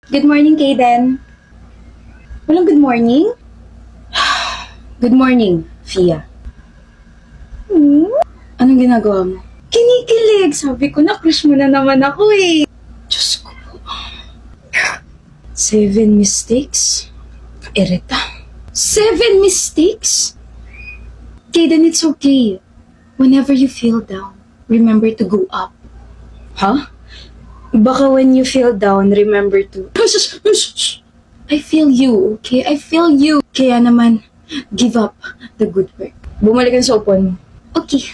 Good morning, Kaden. Walang good morning? Good morning, Fia. Anong ginagawa mo? Kinikilig. Sabi ko na, crush mo na naman ako eh. Diyos ko po. 7 mistakes? Irita. 7 mistakes? Kaden, it's okay. Whenever you feel down, remember to go up. Huh? Baka when you feel down, remember to... I feel you, okay? I feel you. Kaya naman, give up the good work. Bumalik ka sa upuan mo. Okay.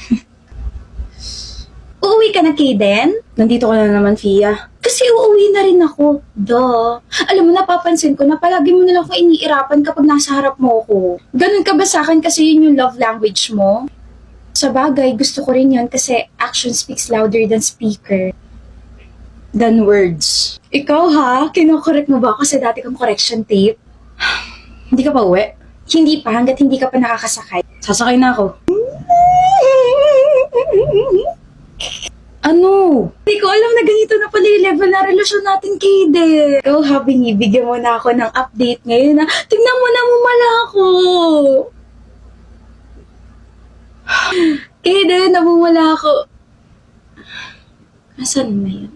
Uuwi ka na, Kaden? Nandito ka na naman, Fia. Kasi uuwi na rin ako. Duh. Alam mo, napapansin ko na palagi mo na lang ako iniirapan kapag nasa harap mo ako. Ganun ka ba sa akin kasi yun yung love language mo? Sa bagay, gusto ko rin yun kasi action speaks louder than speaker. Than words. Ikaw ha? Kinokorek mo ba ako sa dati kong correction tape? Hindi ka pa uwi? Hindi pa, hanggat hindi ka pa nakakasakay. Sasakay na ako. Ano? Hindi ko alam na ganito na pala yung level na relasyon natin, Kaden. Ikaw ha, binibigyan mo na ako ng update ngayon na tignan mo na mumala ako. Kaden, namumula ako. Nasaan na yun?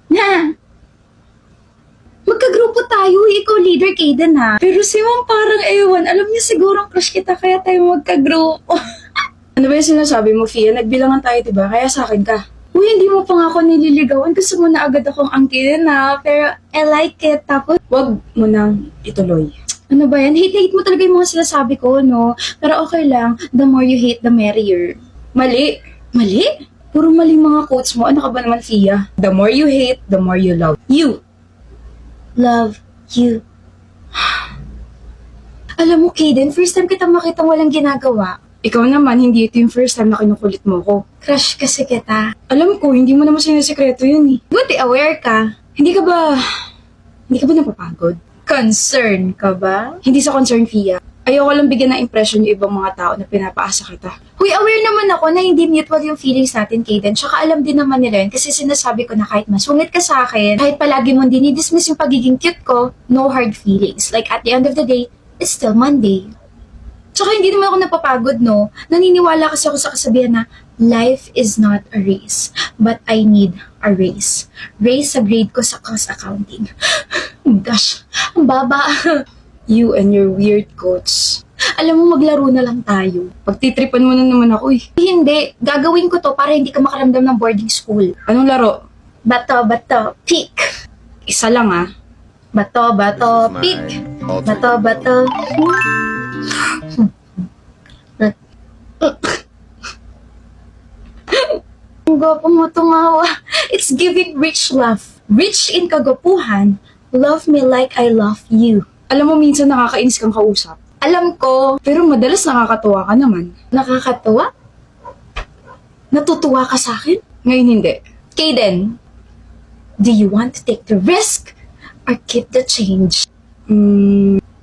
Na! Magkagrupo tayo, ikaw leader, Kaden ha. Pero si Ma'am parang ewan, alam niya sigurong crush kita kaya tayo magkagrupo. Ano ba yung sinasabi mo, Fia? Nagbilangan tayo, diba? Kaya sa akin ka. Uy, hindi mo pa nga ako nililigawan. Gusto mo na agad akong angkin na. Pero I like it. Tapos, wag mo nang ituloy. Ano ba yan? Hate mo talaga yung mga sinasabi ko, no? Pero okay lang. The more you hate, the merrier. Mali. Mali? Puro mali mga quotes mo. Ano ka ba naman, Fia? The more you hate, the more you love. You. Love you. Alam mo, Kaden, first time kita makitang walang ginagawa. Ikaw naman, hindi ito yung first time na kinukulit mo ko. Crush kasi kita. Alam ko, hindi mo naman sinasekreto yun eh. Buti aware ka. Hindi ka ba napapagod? Concern ka ba? Hindi sa concern, Fia. Ayoko lang bigyan ng impression yung ibang mga tao na pinapaasa kita. Huy, aware naman ako na hindi mutual yung feelings natin, Kaden. Tsaka alam din naman nila yun kasi sinasabi ko na kahit masungit ka sa akin, kahit palagi mong dinidismiss yung pagiging cute ko, no hard feelings. Like at the end of the day, it's still Monday. Tsaka hindi naman ako napapagod, no? Naniniwala kasi ako sa kasabihan na life is not a race, but I need a race. Race sa grade ko sa cost accounting. Oh my gosh, ang baba. You and your weird quotes. Alam mo, maglaro na lang tayo. Pagtitripan mo na naman ako eh. Hindi, gagawin ko to para hindi ka makaramdam ng boarding school. Anong laro? Bato, bato, pick. Isa lang ah. Bato, bato, pick. Bato, bato. Ang gwapo mo tumawa. It's giving rich love. Rich in kagwapuhan. Love me like I love you. Alam mo, minsan nakakainis kang kausap. Alam ko, pero madalas nakakatuwa ka naman. Nakakatuwa? Natutuwa ka sa akin? Ngayon hindi. Kaden, do you want to take the risk or keep the change?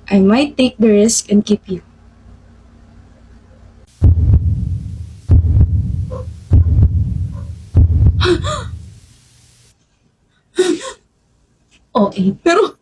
I might take the risk and keep you. Okay, pero